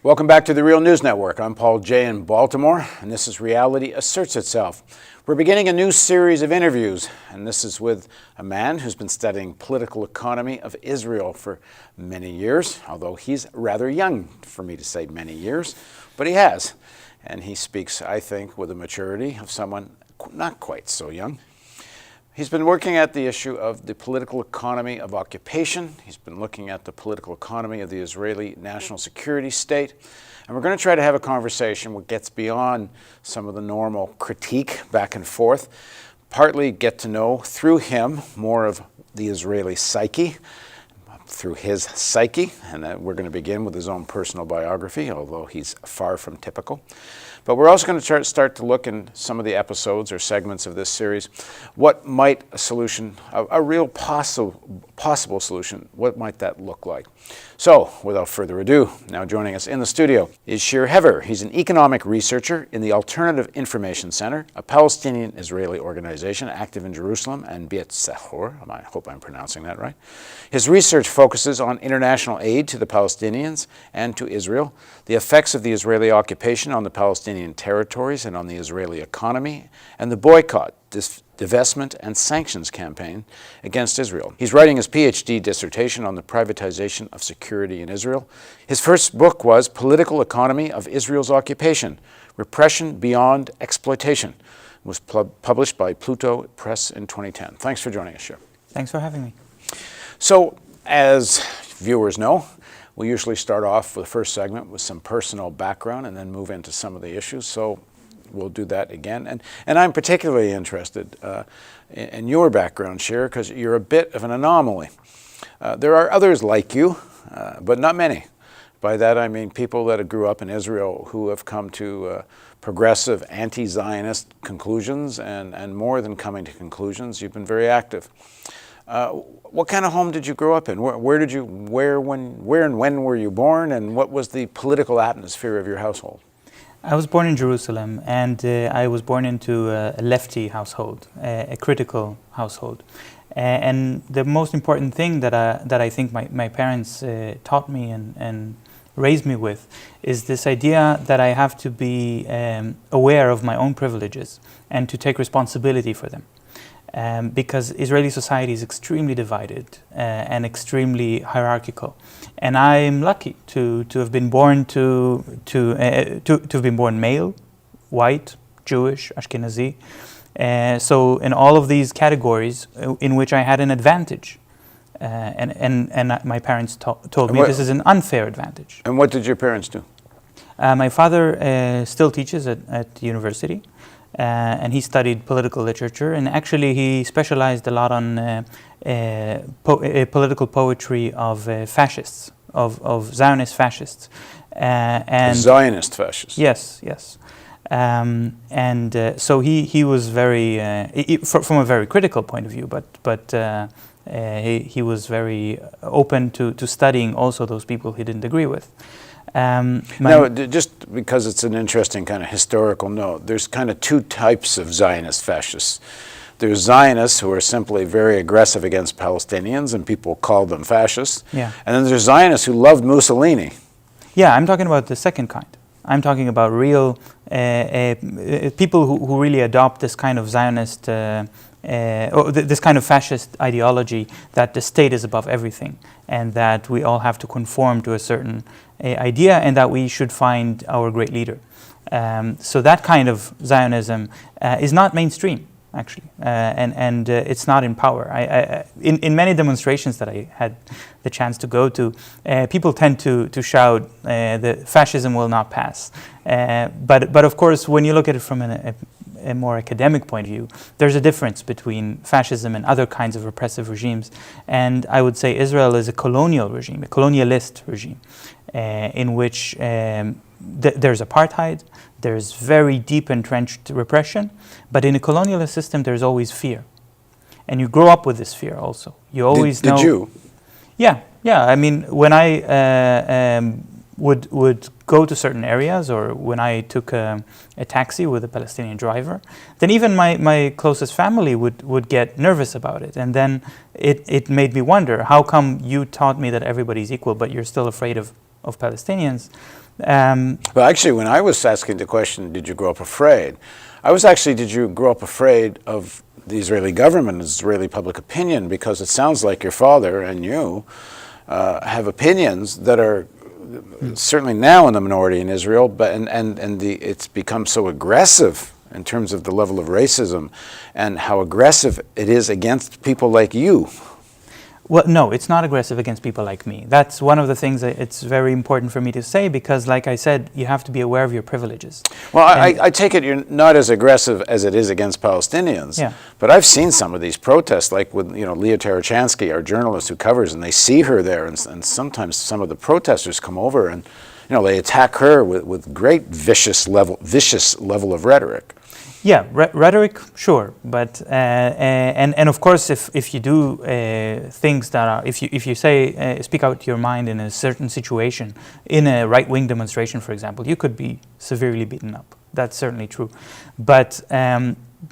Welcome back to the Real News Network. I'm Paul Jay in Baltimore, and this is Reality Asserts Itself. We're beginning a new series of interviews, and this is with a man who's been studying political economy of Israel for many years, although he's rather young for me to say many years, but he has. And he speaks, I think, with the maturity of someone not quite so young. He's been working at the issue of the political economy of occupation. He's been looking at the political economy of the Israeli national security state. And we're going to try to have a conversation that gets beyond some of the normal critique back and forth, partly get to know through him more of the Israeli psyche, through his psyche, and we're going to begin with his own personal biography, although he's far from typical. But we're also going to start to look in some of the episodes or segments of this series, what might a solution, a real possible solution, what might that look like? So, without further ado, now joining us in the studio is Shir Hever. He's an economic researcher in the Alternative Information Center, a Palestinian-Israeli organization active in Jerusalem and Beit Sehor. I hope I'm pronouncing that right. His research focuses on international aid to the Palestinians and to Israel, the effects of the Israeli occupation on the Palestinian territories and on the Israeli economy, and the boycott, divestment, and sanctions campaign against Israel. He's writing his PhD dissertation on the privatization of security in Israel. His first book was Political Economy of Israel's Occupation, Repression Beyond Exploitation. It was published by Pluto Press in 2010. Thanks for joining us, Shir. Thanks for having me. So, as viewers know, we usually start off with the first segment with some personal background and then move into some of the issues. So we'll do that again. And I'm particularly interested in your background, Shir, because you're a bit of an anomaly. There are others like you, but not many. By that I mean people that grew up in Israel who have come to progressive anti-Zionist conclusions, and more than coming to conclusions, you've been very active. What kind of home did you grow up in? Where and when were you born, and what was the political atmosphere of your household? I was born in Jerusalem, and I was born into a lefty household, a critical household. And the most important thing that I think my parents taught me and raised me with is this idea that I have to be aware of my own privileges and to take responsibility for them. Because Israeli society is extremely divided and extremely hierarchical, and I'm lucky to have been born to have been born male, white, Jewish, Ashkenazi. So in all of these categories, in which I had an advantage, and my parents told me this is an unfair advantage. And what did your parents do? My father still teaches at university. And he studied political literature, and actually he specialized a lot on political poetry of fascists, of Zionist fascists. And Zionist fascists? Yes. So he was very, from a very critical point of view, but he was very open to studying also those people he didn't agree with. Now, just because it's an interesting kind of historical note, there's kind of two types of Zionist fascists. There's Zionists who are simply very aggressive against Palestinians, and people call them fascists. Yeah. And then there's Zionists who loved Mussolini. Yeah, I'm talking about the second kind. I'm talking about real people who really adopt this kind of Zionist, this kind of fascist ideology that the state is above everything, and that we all have to conform to a certain idea, and that we should find our great leader. So that kind of Zionism is not mainstream, actually, and it's not in power. In many demonstrations that I had the chance to go to, people tend to shout, "The fascism will not pass." But of course, when you look at it from a more academic point of view, there's a difference between fascism and other kinds of repressive regimes. And I would say Israel is a colonial regime, a colonialist regime, in which there's apartheid, there's very deep entrenched repression, but in a colonialist system there's always fear. And you grow up with this fear also. You always know... Did you? Yeah. I mean, when I would go to certain areas, or when I took a taxi with a Palestinian driver, then even my closest family would get nervous about it. And then it made me wonder, how come you taught me that everybody's equal, but you're still afraid of Palestinians? Well, actually, when I was asking the question, did you grow up afraid? I was actually, did you grow up afraid of the Israeli government, Israeli public opinion? Because it sounds like your father and you have opinions that are certainly now in the minority in Israel, but it's become so aggressive in terms of the level of racism and how aggressive it is against people like you. Well, no, it's not aggressive against people like me. That's one of the things that it's very important for me to say, because, like I said, you have to be aware of your privileges. Well, I take it you're not as aggressive as it is against Palestinians. Yeah. But I've seen some of these protests, like with Leah Tarachansky, our journalist who covers, and they see her there, and sometimes some of the protesters come over and they attack her with great vicious level of rhetoric. Yeah, rhetoric, sure, but and of course, if you do things that are, if you say speak out your mind in a certain situation, in a right-wing demonstration, for example, you could be severely beaten up. That's certainly true, but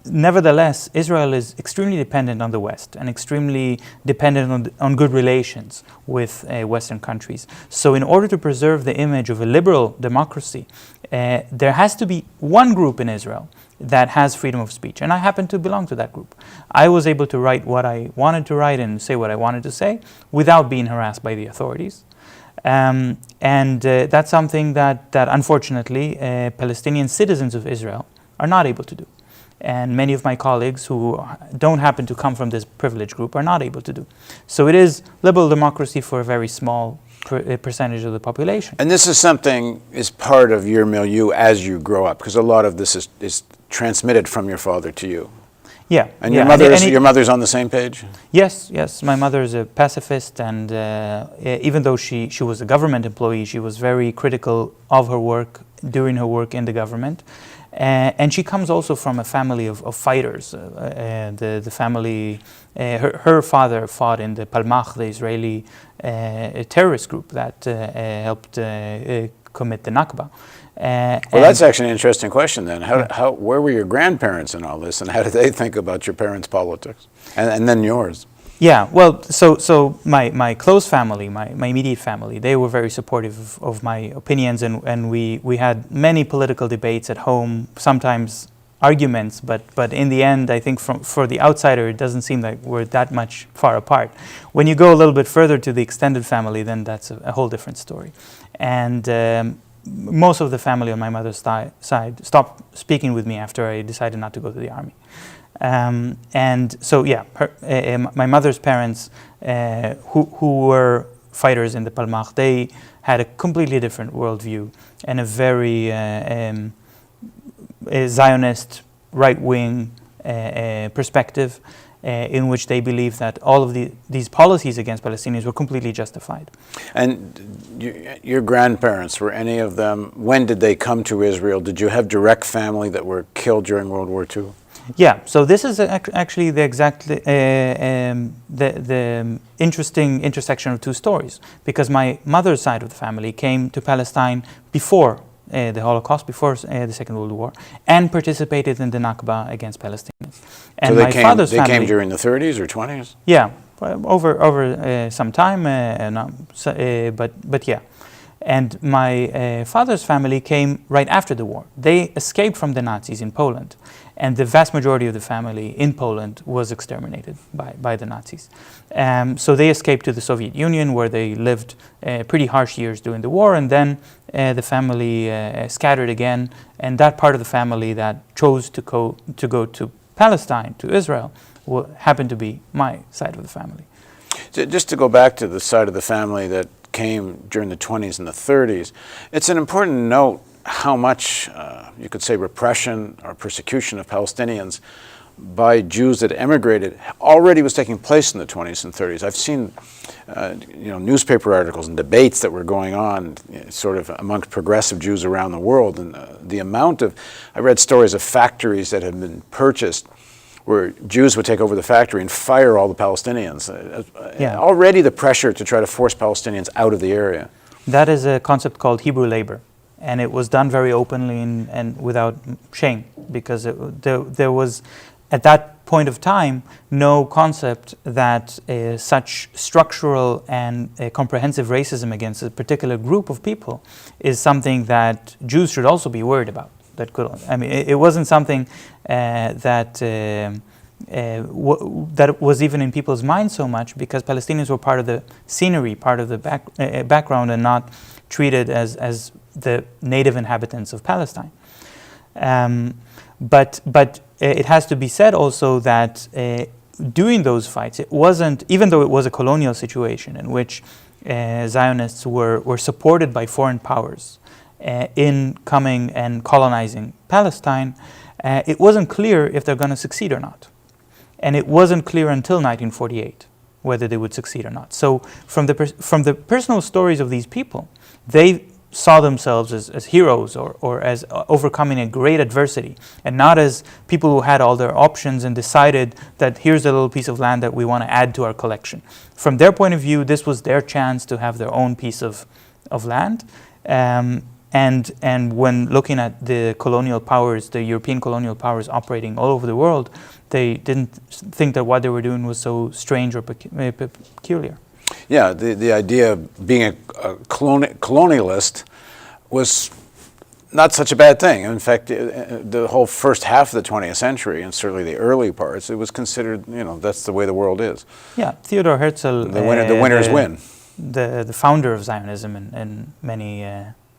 nevertheless, Israel is extremely dependent on the West and extremely dependent on good relations with Western countries. So, in order to preserve the image of a liberal democracy, there has to be one group in Israel that has freedom of speech, and I happen to belong to that group. I was able to write what I wanted to write and say what I wanted to say without being harassed by the authorities. That's something that unfortunately Palestinian citizens of Israel are not able to do. And many of my colleagues who don't happen to come from this privileged group are not able to do. So it is liberal democracy for a very small percentage of the population. And this is something is part of your milieu as you grow up, because a lot of this is transmitted from your father to you. Yeah. And yeah. your mother's on the same page? Yes. My mother is a pacifist, and even though she was a government employee, she was very critical of her work during her work in the government. And she comes also from a family of fighters. The family, her father fought in the Palmach, the Israeli terrorist group that helped commit the Nakba. Well, that's actually an interesting question then. Where were your grandparents in all this, and how did they think about your parents' politics, and then yours? Yeah, well, so my close family, my immediate family, they were very supportive of my opinions, and we had many political debates at home, sometimes arguments, but in the end, I think for the outsider, it doesn't seem like we're that much far apart. When you go a little bit further to the extended family, then that's a whole different story. And most of the family on my mother's side stopped speaking with me after I decided not to go to the army. And so, yeah, my mother's parents, who were fighters in the Palmach, they had a completely different worldview and a very Zionist, right-wing perspective, in which they believed that all of these policies against Palestinians were completely justified. And your grandparents, were any of them, when did they come to Israel? Did you have direct family that were killed during World War II? Yeah, so this is actually the interesting intersection of two stories, because my mother's side of the family came to Palestine before the Holocaust, before the Second World War, and participated in the Nakba against Palestinians. And so my father's family came during the 30s or 20s? Yeah, over some time, but yeah. And my father's family came right after the war. They escaped from the Nazis in Poland, and the vast majority of the family in Poland was exterminated by the Nazis. So they escaped to the Soviet Union, where they lived pretty harsh years during the war, and then the family scattered again, and that part of the family that chose to go to Palestine, to Israel, happened to be my side of the family. Just to go back to the side of the family that came during the 20s and the 30s, it's an important note how much, you could say, repression or persecution of Palestinians by Jews that emigrated already was taking place in the 20s and 30s. I've seen newspaper articles and debates that were going on sort of amongst progressive Jews around the world, and I read stories of factories that had been purchased where Jews would take over the factory and fire all the Palestinians. Already the pressure to try to force Palestinians out of the area. That is a concept called Hebrew labor, and it was done very openly and without shame, because there was, at that point of time, no concept that such structural and comprehensive racism against a particular group of people is something that Jews should also be worried about. It wasn't something that was even in people's minds so much, because Palestinians were part of the scenery, part of the background, and not treated as the native inhabitants of Palestine. But it has to be said also that during those fights, it wasn't, even though it was a colonial situation in which Zionists were supported by foreign powers in coming and colonizing Palestine, it wasn't clear if they're going to succeed or not. And it wasn't clear until 1948 whether they would succeed or not. So from the personal stories of these people, they saw themselves as heroes or as overcoming a great adversity, and not as people who had all their options and decided that here's a little piece of land that we want to add to our collection. From their point of view, this was their chance to have their own piece of land. And when looking at the colonial powers, the European colonial powers operating all over the world, they didn't think that what they were doing was so strange or peculiar. Yeah, the idea of being a colonialist was not such a bad thing. In fact, the whole first half of the 20th century, and certainly the early parts, it was considered, that's the way the world is. Yeah, Theodor Herzl, the winners win. The founder of Zionism in many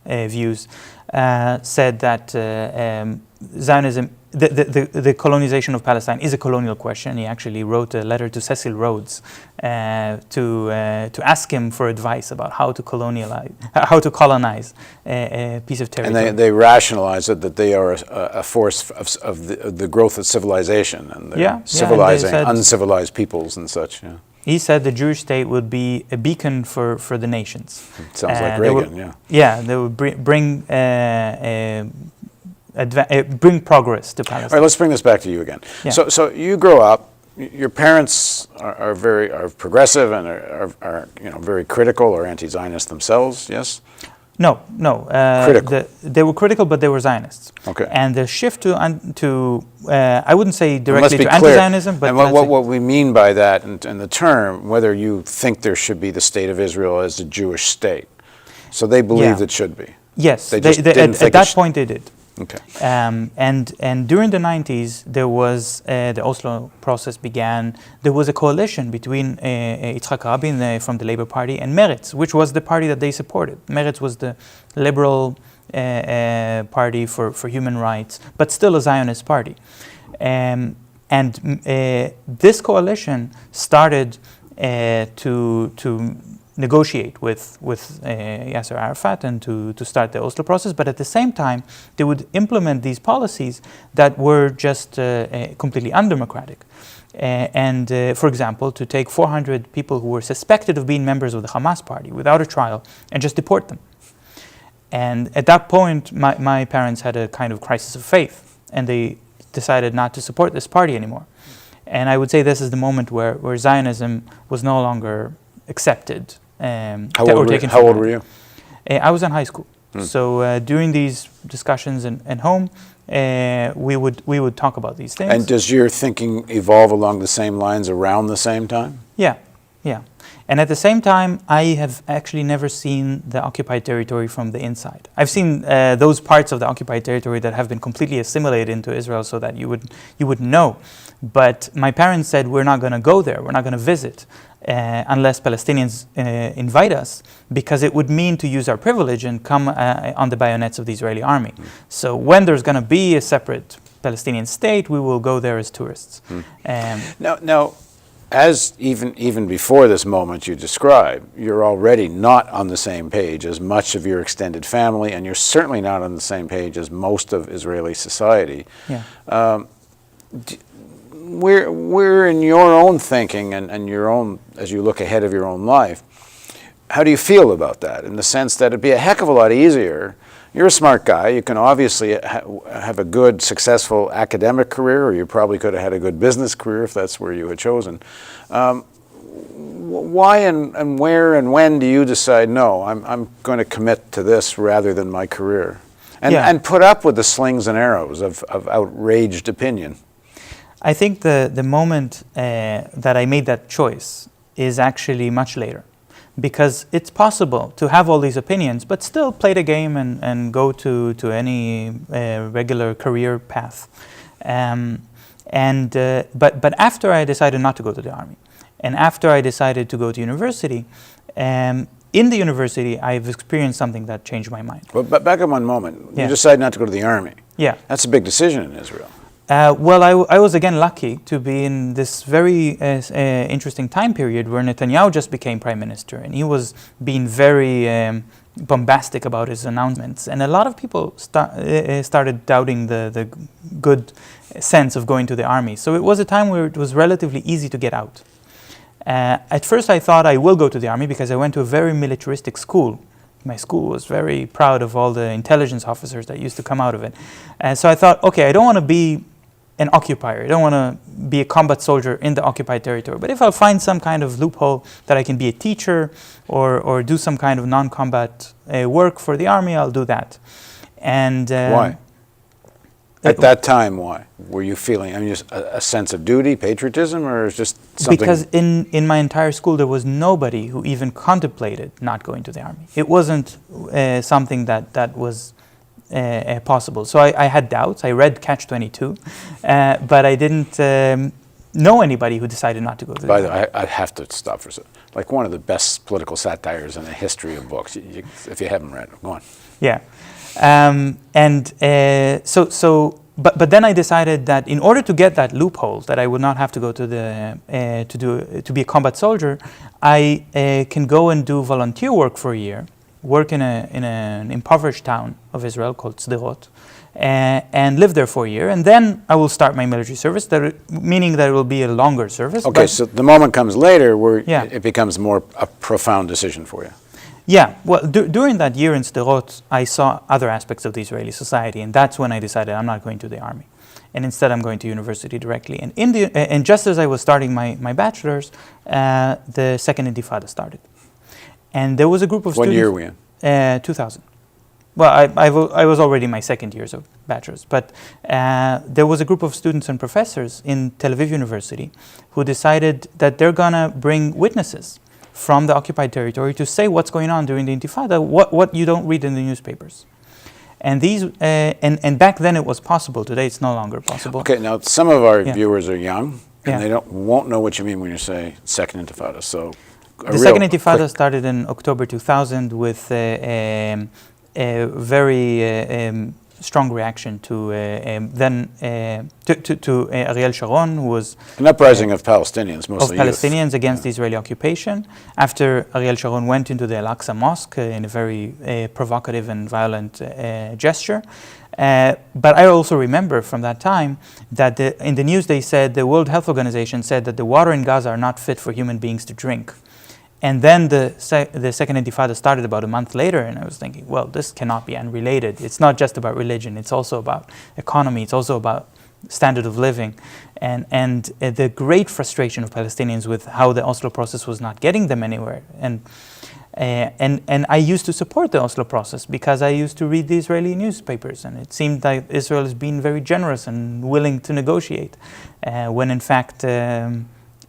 views, said that Zionism, the colonization of Palestine is a colonial question. He actually wrote a letter to Cecil Rhodes to ask him for advice about how to colonize a piece of territory. And they rationalize it that they are a force of the growth of civilization, and they're civilizing uncivilized peoples and such. Yeah. He said the Jewish state would be a beacon for the nations. Sounds like Reagan, they would bring progress to Palestine. All right, let's bring this back to you again. Yeah. So you grow up. Your parents are progressive and are very critical or anti-Zionist themselves. Yes. No. Critical. They were critical, but they were Zionists. Okay. And the shift to I wouldn't say directly to anti-Zionism, but and what we mean by that, and the term, whether you think there should be the state of Israel as a Jewish state, so they believed it should be. Yes, at that point they did. Okay. And during the 90s, there was the Oslo process began. There was a coalition between Yitzhak Rabin from the Labour Party and Meretz, which was the party that they supported. Meretz was the liberal party for human rights, but still a Zionist party. And this coalition started to negotiate with Yasser Arafat and to start the Oslo process, but at the same time they would implement these policies that were just completely undemocratic. For example, to take 400 people who were suspected of being members of the Hamas party without a trial and just deport them. And at that point, my parents had a kind of crisis of faith, and they decided not to support this party anymore. And I would say this is the moment where Zionism was no longer accepted. How old were you? I was in high school. So during these discussions in home, we would talk about these things. And does your thinking evolve along the same lines around the same time? Yeah. And at the same time, I have actually never seen the occupied territory from the inside. I've seen those parts of the occupied territory that have been completely assimilated into Israel, so that you would know. But my parents said, we're not going to go there, we're not going to visit unless Palestinians invite us, because it would mean to use our privilege and come on the bayonets of the Israeli army. So when there's going to be a separate Palestinian state, we will go there as tourists. Now, as even before this moment you describe, you're already not on the same page as much of your extended family, and you're certainly not on the same page as most of Israeli society. Yeah. Where in your own thinking and your own, as you look ahead of your own life, how do you feel about that, in the sense that it'd be a heck of a lot easier? You're a smart guy. You can obviously have a good, successful academic career, or you probably could have had a good business career if that's where you had chosen. Why and where and when do you decide, no, I'm going to commit to this rather than my career? And put up with the slings and arrows of outraged opinion? I think the moment that I made that choice is actually much later. Because it's possible to have all these opinions, but still play the game and go to any regular career path. But after I decided not to go to the army, and after I decided to go to university, in the university I've experienced something that changed my mind. But back up one moment. Yeah. You decided not to go to the army. Yeah. That's a big decision in Israel. Well, I was again lucky to be in this very interesting time period where Netanyahu just became prime minister, and he was being very bombastic about his announcements, and a lot of people started doubting the good sense of going to the army. So it was a time where it was relatively easy to get out. At first I thought I will go to the army because I went to a very militaristic school. My school was very proud of all the intelligence officers that used to come out of it. So I thought, okay, I don't want to be an occupier. I don't want to be a combat soldier in the occupied territory. But if I'll find some kind of loophole that I can be a teacher or do some kind of non-combat work for the army, I'll do that. And why? At that time, why? Were you feeling, just a sense of duty, patriotism, or just something? Because in my entire school, there was nobody who even contemplated not going to the army. It wasn't something that was possible. So I had doubts. I read Catch-22, but I didn't know anybody who decided not to go to the army. By the way, I have to stop for a second. Like one of the best political satires in the history of books, if you haven't read it. Go on. Yeah. But then I decided that in order to get that loophole, that I would not have to go to to be a combat soldier, I can go and do volunteer work for a year, work in an impoverished town of Israel called Sderot, and live there for a year, and then I will start my military service, meaning that it will be a longer service. Okay, so the moment comes later where Yeah. it becomes more a profound decision for you. Yeah, well, during that year in Sderot, I saw other aspects of the Israeli society, and that's when I decided I'm not going to the army, and instead I'm going to university directly. And and just as I was starting my bachelor's, the Second Intifada started, and there was a group of What students. year were you in? 2000. Well, I was already in my second years of bachelor's, but there was a group of students and professors in Tel Aviv University who decided that they're gonna bring witnesses from the occupied territory to say what's going on during the Intifada, what you don't read in the newspapers. And these and back then it was possible. Today it's no longer possible. Okay, now some of our Yeah. viewers are young, and Yeah. they won't know what you mean when you say Second Intifada. So, The Second Intifada started in October 2000 with a very strong reaction to Ariel Sharon, who was an uprising of Palestinians, mostly of youth. Palestinians against the Israeli occupation. After Ariel Sharon went into the Al-Aqsa Mosque in a very provocative and violent gesture. But I also remember from that time that in the news they said, the World Health Organization said that the water in Gaza are not fit for human beings to drink. And then the Second Intifada started about a month later, and I was thinking, well, this cannot be unrelated. It's not just about religion, it's also about economy, it's also about standard of living. And the great frustration of Palestinians with how the Oslo process was not getting them anywhere. And I used to support the Oslo process because I used to read the Israeli newspapers, and it seemed like Israel is being very generous and willing to negotiate, when in fact...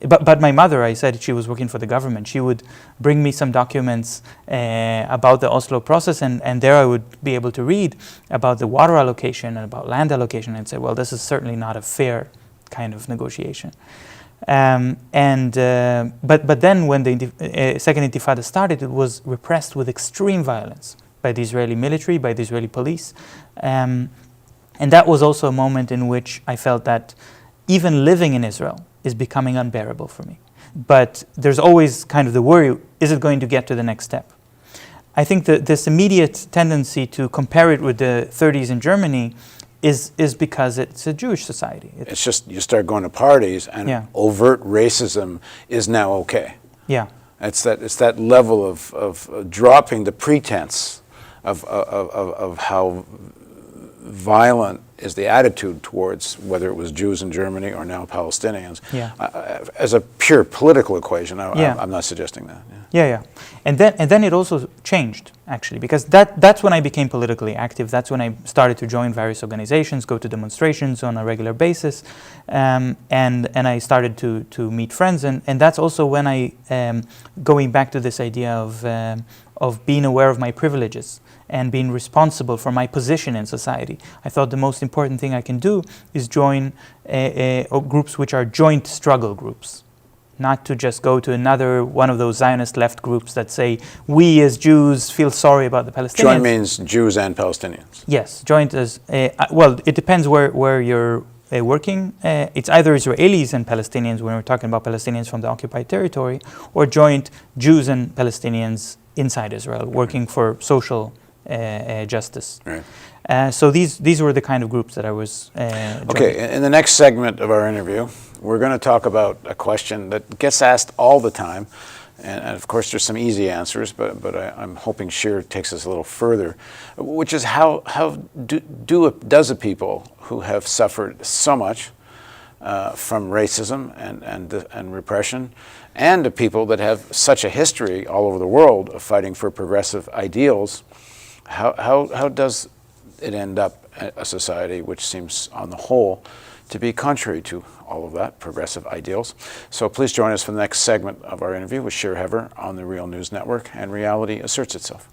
But my mother, I said she was working for the government. She would bring me some documents about the Oslo process, and there I would be able to read about the water allocation and about land allocation, and say, well, this is certainly not a fair kind of negotiation. But then when the Second Intifada started, it was repressed with extreme violence by the Israeli military, by the Israeli police. And that was also a moment in which I felt that even living in Israel is becoming unbearable for me. But there's always kind of the worry, is it going to get to the next step? I think that this immediate tendency to compare it with the 30s in Germany is because it's a Jewish society. It's just, you start going to parties and Yeah. overt racism is now okay. Yeah. It's that level of dropping the pretense of how violent is the attitude towards whether it was Jews in Germany or now Palestinians. Yeah. As a pure political equation, Yeah. I'm not suggesting that. Yeah. And then it also changed, actually, because that's when I became politically active. That's when I started to join various organizations, go to demonstrations on a regular basis, and I started to meet friends. And that's also when I, going back to this idea of being aware of my privileges and being responsible for my position in society. I thought the most important thing I can do is join groups which are joint struggle groups. Not to just go to another one of those Zionist left groups that say, we as Jews feel sorry about the Palestinians. Joint means Jews and Palestinians. Yes, joint as, well, it depends where you're working. It's either Israelis and Palestinians when we're talking about Palestinians from the occupied territory, or joint Jews and Palestinians inside Israel, working for social justice. Right. So these were the kind of groups that I was Okay, in the next segment of our interview, we're going to talk about a question that gets asked all the time, and of course there's some easy answers, but I'm hoping Shir takes us a little further, which is how does a people who have suffered so much from racism and repression, and the people that have such a history all over the world of fighting for progressive ideals, how does it end up a society which seems on the whole to be contrary to all of that, progressive ideals? So please join us for the next segment of our interview with Shir Hever on the Real News Network, and Reality Asserts Itself.